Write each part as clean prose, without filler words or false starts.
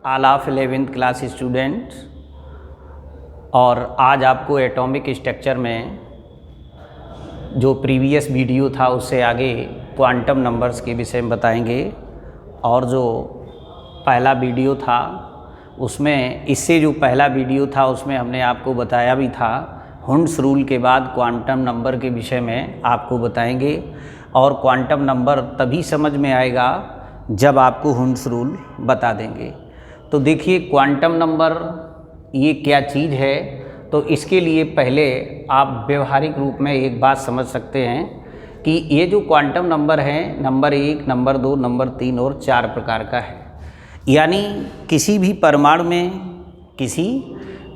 All of 11th class students, और आज आपको एटॉमिक स्ट्रक्चर में जो प्रीवियस वीडियो था उससे आगे क्वांटम नंबर्स के विषय में बताएंगे। और जो पहला वीडियो था उसमें, इससे जो पहला वीडियो था उसमें हमने आपको बताया भी था हुंड्स रूल के बाद क्वांटम नंबर के विषय में आपको बताएंगे। और क्वांटम नंबर तभी समझ में आएगा जब आपको हुंड्स रूल बता देंगे। तो देखिए क्वांटम नंबर ये क्या चीज़ है, तो इसके लिए पहले आप व्यवहारिक रूप में एक बात समझ सकते हैं कि ये जो क्वांटम नंबर है, नंबर 1, नंबर 2, नंबर 3 और 4 प्रकार का है। यानी किसी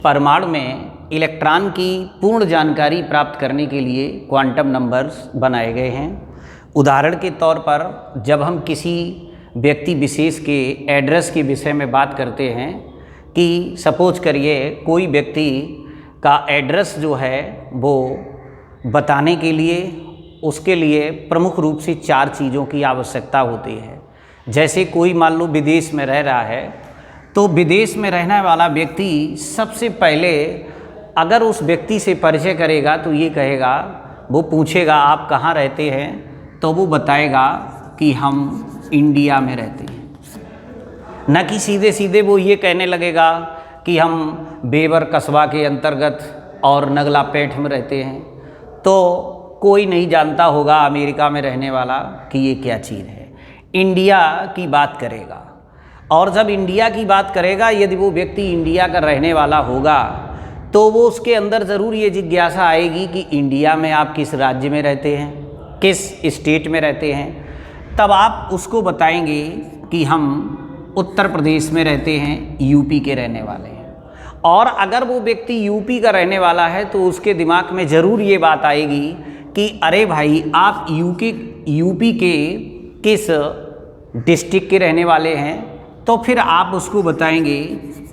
परमाणु में इलेक्ट्रॉन की पूर्ण जानकारी प्राप्त करने के लिए क्वांटम नंबर्स बनाए गए हैं। उदाहरण के तौर पर जब हम किसी व्यक्ति विशेष के एड्रेस के विषय में बात करते हैं कि सपोज करिए कोई व्यक्ति का एड्रेस जो है वो बताने के लिए उसके लिए प्रमुख रूप से 4 चीज़ों की आवश्यकता होती है। जैसे कोई मान लो विदेश में रह रहा है, तो विदेश में रहने वाला व्यक्ति सबसे पहले अगर उस व्यक्ति से परिचय करेगा तो ये कहेगा, वो पूछेगा आप कहाँ रहते हैं, तो वो बताएगा कि हम इंडिया में रहते हैं। न कि सीधे सीधे वो ये कहने लगेगा कि हम बेवर कस्बा के अंतर्गत और नगला पेठ में रहते हैं। तो कोई नहीं जानता होगा अमेरिका में रहने वाला कि ये क्या चीज़ है। इंडिया की बात करेगा, और जब इंडिया की बात करेगा, यदि वो व्यक्ति इंडिया का रहने वाला होगा तो वो उसके अंदर ज़रूर ये जिज्ञासा आएगी कि इंडिया में आप किस राज्य में रहते हैं, किस स्टेट में रहते हैं। तब आप उसको बताएंगे कि हम उत्तर प्रदेश में रहते हैं, यूपी के रहने वाले हैं। और अगर वो व्यक्ति यूपी का रहने वाला है तो उसके दिमाग में ज़रूर ये बात आएगी कि अरे भाई आप यूपी के किस डिस्ट्रिक्ट के रहने वाले हैं। तो फिर आप उसको बताएंगे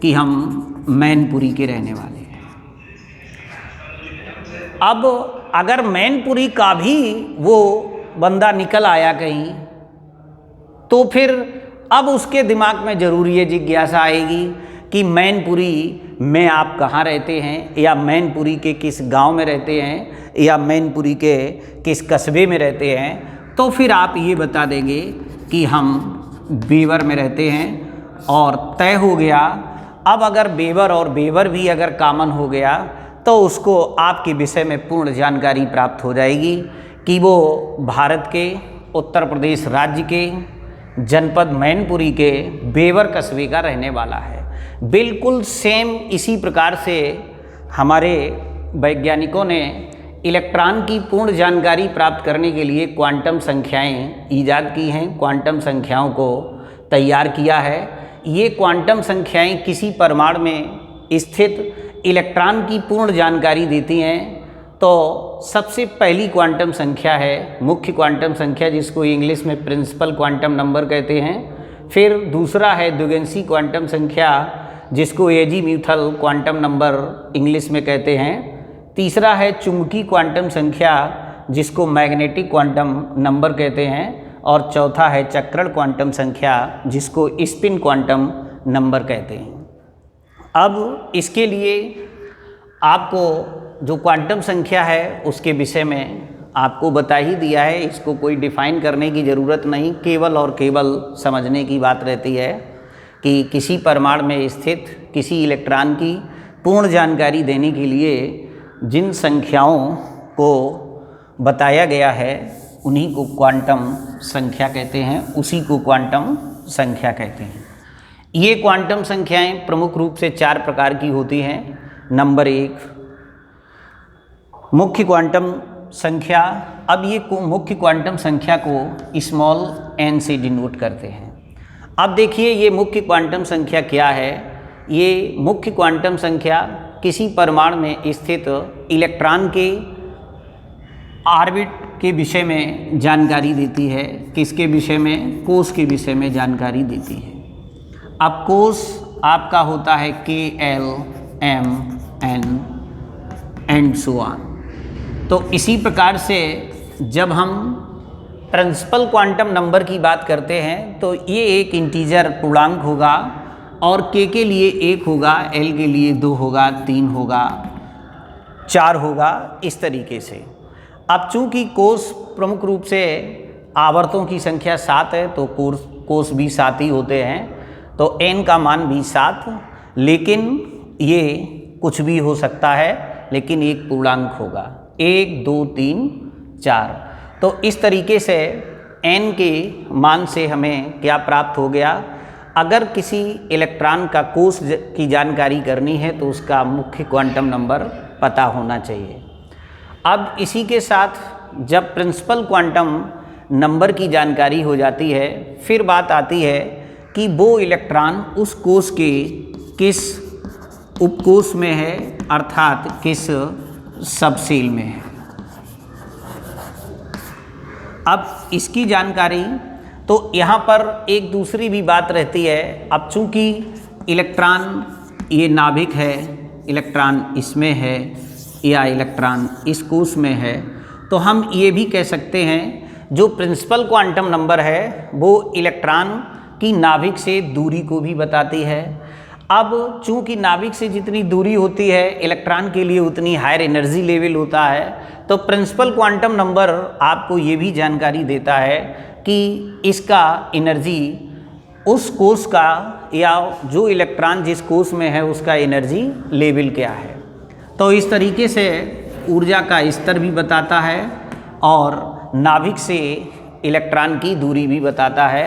कि हम मैनपुरी के रहने वाले हैं। अब अगर मैनपुरी का भी वो बंदा निकल आया कहीं, तो फिर अब उसके दिमाग में ज़रूर ये जिज्ञासा आएगी कि मैनपुरी में आप कहाँ रहते हैं, या मैनपुरी के किस गांव में रहते हैं, या मैनपुरी के किस कस्बे में रहते हैं। तो फिर आप ये बता देंगे कि हम बेवर में रहते हैं, और तय हो गया। अब अगर बेवर और बेवर भी अगर कॉमन हो गया तो उसको आपके विषय में पूर्ण जानकारी प्राप्त हो जाएगी कि वो भारत के उत्तर प्रदेश राज्य के जनपद मैनपुरी के बेवर कस्बे का रहने वाला है। बिल्कुल सेम इसी प्रकार से हमारे वैज्ञानिकों ने इलेक्ट्रॉन की पूर्ण जानकारी प्राप्त करने के लिए क्वांटम संख्याएं ईजाद की हैं, क्वांटम संख्याओं को तैयार किया है। ये क्वांटम संख्याएं किसी परमाणु में स्थित इलेक्ट्रॉन की पूर्ण जानकारी देती हैं। तो सबसे पहली क्वांटम संख्या है मुख्य क्वांटम संख्या, जिसको इंग्लिश में प्रिंसिपल क्वांटम नंबर कहते हैं। फिर दूसरा है द्विगंशी क्वांटम संख्या, जिसको एजीम्यूथल क्वांटम नंबर इंग्लिश में कहते हैं। तीसरा है चुंबकीय क्वांटम संख्या, जिसको मैग्नेटिक क्वांटम नंबर कहते हैं। और चौथा है चक्रण क्वांटम संख्या, जिसको स्पिन क्वांटम नंबर कहते हैं। अब इसके लिए आपको जो क्वांटम संख्या है उसके विषय में आपको बता ही दिया है, इसको कोई डिफ़ाइन करने की ज़रूरत नहीं, केवल और केवल समझने की बात रहती है कि किसी परमाणु में स्थित किसी इलेक्ट्रॉन की पूर्ण जानकारी देने के लिए जिन संख्याओं को बताया गया है उन्हीं को क्वांटम संख्या कहते हैं, उसी को क्वांटम संख्या कहते हैं। ये क्वांटम संख्याएं प्रमुख रूप से 4 प्रकार की होती हैं। नंबर 1 मुख्य क्वांटम संख्या। अब ये मुख्य क्वांटम संख्या को स्मॉल n से डिनोट करते हैं। अब देखिए ये मुख्य क्वांटम संख्या क्या है। ये मुख्य क्वांटम संख्या किसी परमाणु में स्थित इलेक्ट्रॉन के ऑर्बिट के विषय में जानकारी देती है। किसके विषय में? कोश के विषय में जानकारी देती है। अब कोश आपका होता है K, L, M, N and so on. तो इसी प्रकार से जब हम प्रिंसिपल क्वांटम नंबर की बात करते हैं तो ये एक इंटीजर पूर्णांक होगा और के लिए 1 होगा, L के लिए 2 होगा, 3 होगा, 4 होगा, इस तरीके से। अब चूंकि कोष प्रमुख रूप से आवर्तों की संख्या 7 है तो कोष भी 7 ही होते हैं, तो n का मान भी 7, लेकिन ये कुछ भी हो सकता है, लेकिन एक पूर्णांक होगा, 1 2 3 4। तो इस तरीके से n के मान से हमें क्या प्राप्त हो गया, अगर किसी इलेक्ट्रॉन का कोष की जानकारी करनी है तो उसका मुख्य क्वांटम नंबर पता होना चाहिए। अब इसी के साथ जब प्रिंसिपल क्वांटम नंबर की जानकारी हो जाती है, फिर बात आती है कि वो इलेक्ट्रॉन उस कोष के किस उपकोष में है, अर्थात किस सबसेल में है। अब इसकी जानकारी, तो यहाँ पर एक दूसरी भी बात रहती है। अब चूँकि इलेक्ट्रॉन ये नाभिक है, इलेक्ट्रॉन इसमें है या इलेक्ट्रॉन इस कोष में है, तो हम ये भी कह सकते हैं जो प्रिंसिपल क्वांटम नंबर है वो इलेक्ट्रॉन की नाभिक से दूरी को भी बताती है। अब चूंकि नाभिक से जितनी दूरी होती है इलेक्ट्रॉन के लिए उतनी हायर एनर्जी लेवल होता है, तो प्रिंसिपल क्वांटम नंबर आपको ये भी जानकारी देता है कि इसका एनर्जी उस कोष का या जो इलेक्ट्रॉन जिस कोष में है उसका एनर्जी लेवल क्या है। तो इस तरीके से ऊर्जा का स्तर भी बताता है और नाभिक से इलेक्ट्रॉन की दूरी भी बताता है।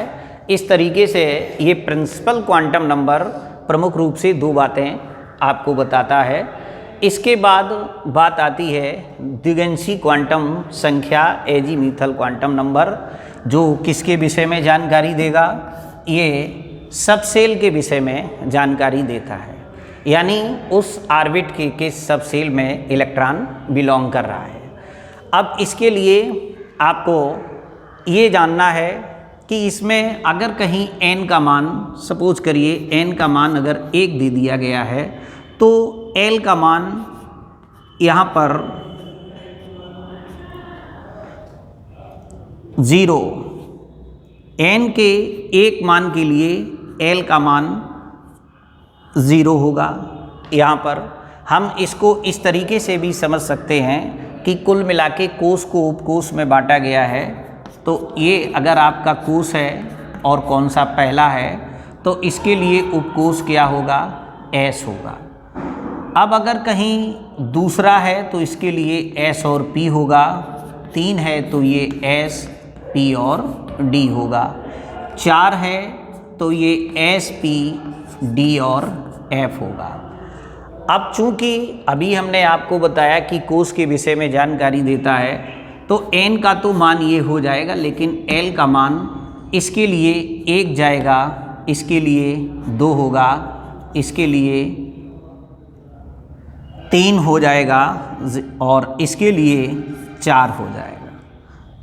इस तरीके से ये प्रिंसिपल क्वांटम नंबर प्रमुख रूप से 2 बातें आपको बताता है। इसके बाद बात आती है द्विगंशी क्वांटम संख्या, एजीमुथल क्वांटम नंबर, जो किसके विषय में जानकारी देगा, ये सबसेल के विषय में जानकारी देता है, यानी उस ऑर्बिट के किस सबसेल में इलेक्ट्रॉन बिलोंग कर रहा है। अब इसके लिए आपको ये जानना है कि इसमें अगर कहीं n का मान, सपोज करिए n का मान अगर 1 दे दिया गया है तो L का मान यहाँ पर 0, n के 1 मान के लिए L का मान 0 होगा। यहाँ पर हम इसको इस तरीके से भी समझ सकते हैं कि कुल मिला के कोष को उपकोष में बांटा गया है, तो ये अगर आपका कोष है और कौन सा पहला है तो इसके लिए उपकोष क्या होगा, S होगा। अब अगर कहीं दूसरा है तो इसके लिए S और P होगा, 3 है तो ये S, P और D होगा, 4 है तो ये S, P, D और F होगा। अब चूंकि अभी हमने आपको बताया कि कोष के विषय में जानकारी देता है, तो n का तो मान ये हो जाएगा, लेकिन L का मान इसके लिए 1 जाएगा, इसके लिए 2 होगा, इसके लिए 3 हो जाएगा और इसके लिए 4 हो जाएगा,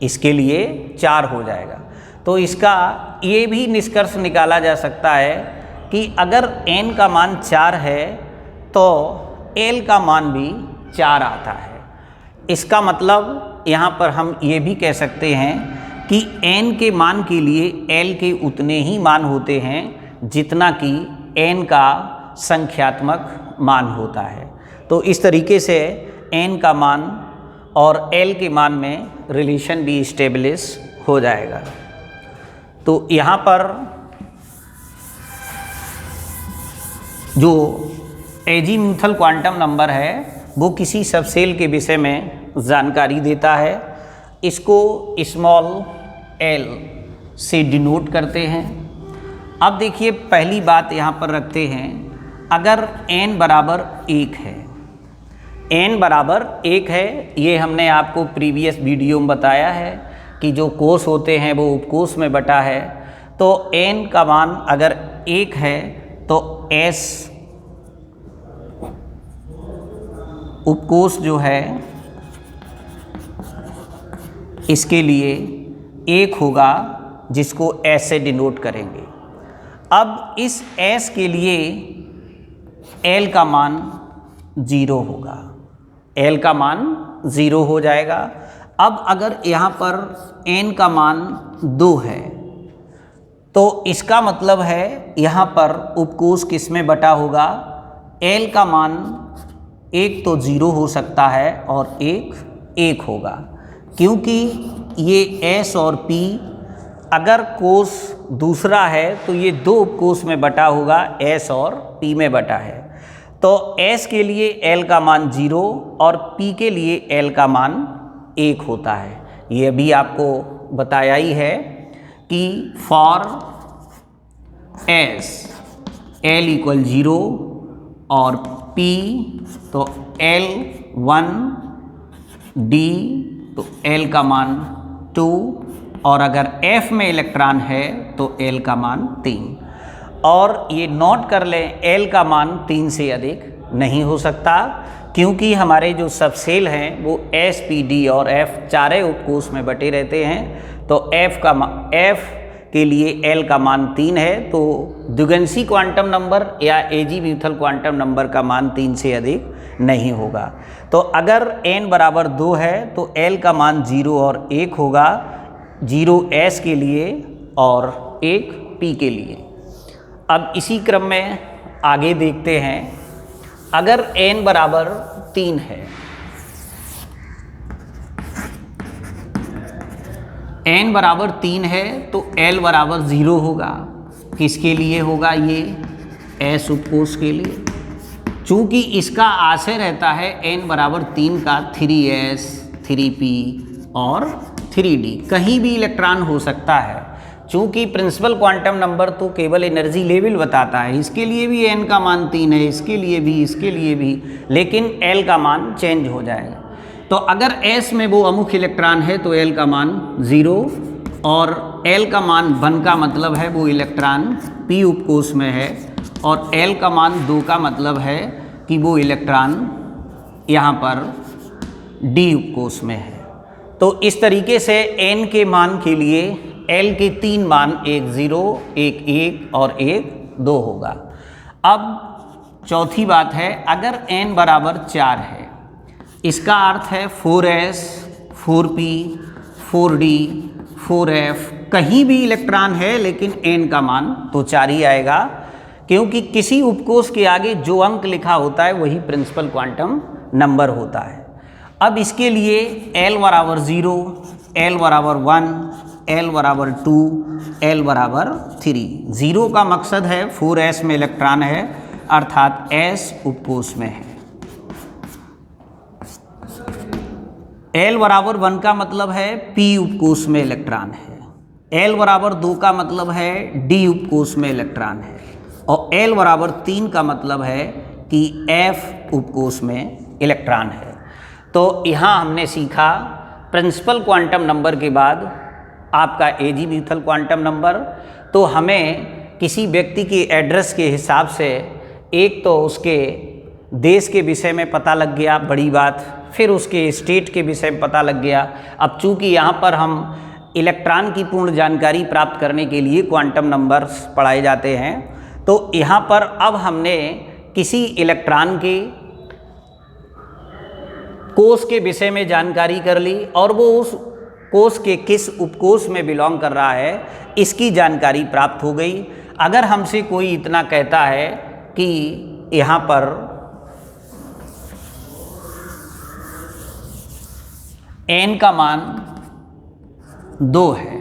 इसके लिए 4 हो जाएगा। तो इसका ये भी निष्कर्ष निकाला जा सकता है कि अगर n का मान 4 है तो L का मान भी 4 आता है। इसका मतलब यहाँ पर हम ये भी कह सकते हैं कि n के मान के लिए L के उतने ही मान होते हैं जितना कि n का संख्यात्मक मान होता है। तो इस तरीके से n का मान और L के मान में रिलेशन भी इस्टेब्लिश हो जाएगा। तो यहाँ पर जो एजीमुथल क्वांटम नंबर है वो किसी सबसेल के विषय में जानकारी देता है। इसको स्मॉल l से डिनोट करते हैं। अब देखिए पहली बात यहाँ पर रखते हैं, अगर n बराबर 1 है, n बराबर 1 है, ये हमने आपको प्रीवियस वीडियो में बताया है कि जो कोष होते हैं वो उपकोष में बटा है। तो n का मान अगर 1 है तो S उपकोष जो है इसके लिए 1 होगा, जिसको S से डिनोट करेंगे। अब इस S के लिए L का मान 0 होगा, L का मान 0 हो जाएगा। अब अगर यहाँ पर n का मान 2 है तो इसका मतलब है यहाँ पर उपकोष किस में बटा होगा, L का मान एक तो 0 हो सकता है और एक होगा, क्योंकि ये S और P अगर कोष दूसरा है तो ये दो उपकोष में बटा होगा, S और P में बटा है। तो S के लिए L का मान 0 और P के लिए L का मान 1 होता है। ये भी आपको बताया ही है कि फॉर S L इक्वल 0 और P तो L 1 D तो L का मान 2 और अगर F में इलेक्ट्रॉन है तो L का मान 3। और ये नोट कर लें, L का मान 3 से अधिक नहीं हो सकता, क्योंकि हमारे जो सबसेल हैं वो S, P, D और F चारे उपकोष में बटे रहते हैं। तो F के लिए L का मान 3 है, तो द्विगंशी क्वांटम नंबर या एजी म्यूथल क्वांटम नंबर का मान 3 से अधिक नहीं होगा। तो अगर n बराबर 2 है तो L का मान 0 और 1 होगा, 0 S के लिए और 1 P के लिए। अब इसी क्रम में आगे देखते हैं, अगर n बराबर 3 है, n बराबर 3 है तो L बराबर 0 होगा। किसके लिए होगा, ये S उपकोष के लिए। चूँकि इसका आशय रहता है n बराबर 3 का 3s, 3p और 3d, कहीं भी इलेक्ट्रॉन हो सकता है। चूँकि प्रिंसिपल क्वांटम नंबर तो केवल एनर्जी लेवल बताता है, इसके लिए भी n का मान 3 है, इसके लिए भी, लेकिन L का मान चेंज हो जाएगा। तो अगर S में वो अमुख्य इलेक्ट्रॉन है तो L का मान 0 और L का मान 1 का मतलब है वो इलेक्ट्रॉन P उपकोष में है, और L का मान 2 का मतलब है कि वो इलेक्ट्रॉन यहाँ पर D उपकोष में है। तो इस तरीके से n के मान के लिए L के 3 मान, एक 0, एक 1 और एक 2 होगा। अब चौथी बात है, अगर n बराबर 4 है, इसका अर्थ है 4s, 4p, 4d, 4f, कहीं भी इलेक्ट्रॉन है लेकिन n का मान तो 4 ही आएगा, क्योंकि किसी उपकोष के आगे जो अंक लिखा होता है वही प्रिंसिपल क्वांटम नंबर होता है। अब इसके लिए L बराबर 0, L बराबर 1, L बराबर 2, L बराबर 3। 0 का मकसद है 4s में इलेक्ट्रॉन है, अर्थात S उपकोष में है। L बराबर 1 का मतलब है P उपकोष में इलेक्ट्रॉन है, L बराबर 2 का मतलब है D उपकोष में इलेक्ट्रॉन है, और L बराबर 3 का मतलब है कि F उपकोष में इलेक्ट्रॉन है। तो यहाँ हमने सीखा प्रिंसिपल क्वांटम नंबर के बाद आपका एजी म्यूथल क्वांटम नंबर। तो हमें किसी व्यक्ति के एड्रेस के हिसाब से एक तो उसके देश के विषय में पता लग गया, बड़ी बात, फिर उसके स्टेट के विषय में पता लग गया। अब चूँकि यहाँ पर हम इलेक्ट्रॉन की पूर्ण जानकारी प्राप्त करने के लिए क्वांटम नंबर्स पढ़ाए जाते हैं, तो यहाँ पर अब हमने किसी इलेक्ट्रॉन के कोष के विषय में जानकारी कर ली और वो उस कोष के किस उपकोष में बिलोंग कर रहा है इसकी जानकारी प्राप्त हो गई। अगर हमसे कोई इतना कहता है कि यहाँ पर n का मान 2 है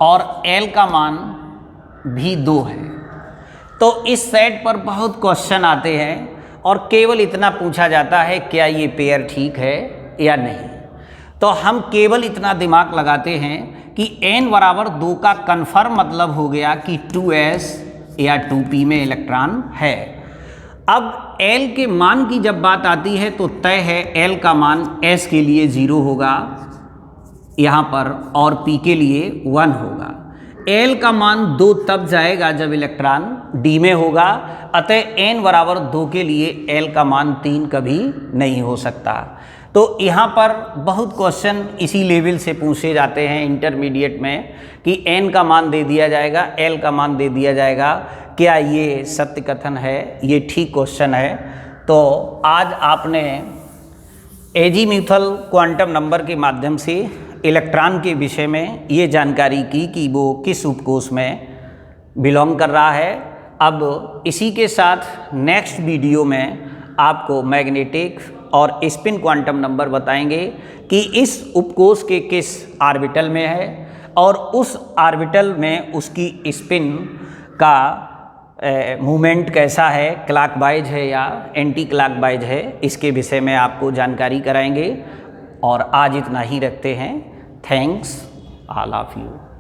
और L का मान भी 2 है, तो इस सेट पर बहुत क्वेश्चन आते हैं और केवल इतना पूछा जाता है क्या ये पेयर ठीक है या नहीं। तो हम केवल इतना दिमाग लगाते हैं कि n बराबर 2 का कन्फर्म मतलब हो गया कि 2s या 2p में इलेक्ट्रॉन है। अब L के मान की जब बात आती है तो तय है L का मान S के लिए 0 होगा यहाँ पर और P के लिए 1 होगा। L का मान 2 तब जाएगा जब इलेक्ट्रॉन D में होगा, अतः n बराबर 2 के लिए L का मान 3 कभी नहीं हो सकता। तो यहाँ पर बहुत क्वेश्चन इसी लेवल से पूछे जाते हैं इंटरमीडिएट में कि n का मान दे दिया जाएगा, L का मान दे दिया जाएगा, क्या ये सत्य कथन है, ये ठीक क्वेश्चन है। तो आज आपने एजी म्यूथल क्वांटम नंबर के माध्यम से इलेक्ट्रॉन के विषय में ये जानकारी की कि वो किस उपकोष में बिलोंग कर रहा है। अब इसी के साथ नेक्स्ट वीडियो में आपको मैग्नेटिक और स्पिन क्वांटम नंबर बताएंगे कि इस उपकोष के किस ऑर्बिटल में है और उस ऑर्बिटल में उसकी स्पिन का मूवमेंट कैसा है, क्लॉकवाइज है या एंटी क्लॉकवाइज है, इसके विषय में आपको जानकारी कराएंगे। और आज इतना ही रखते हैं। Thanks all of you.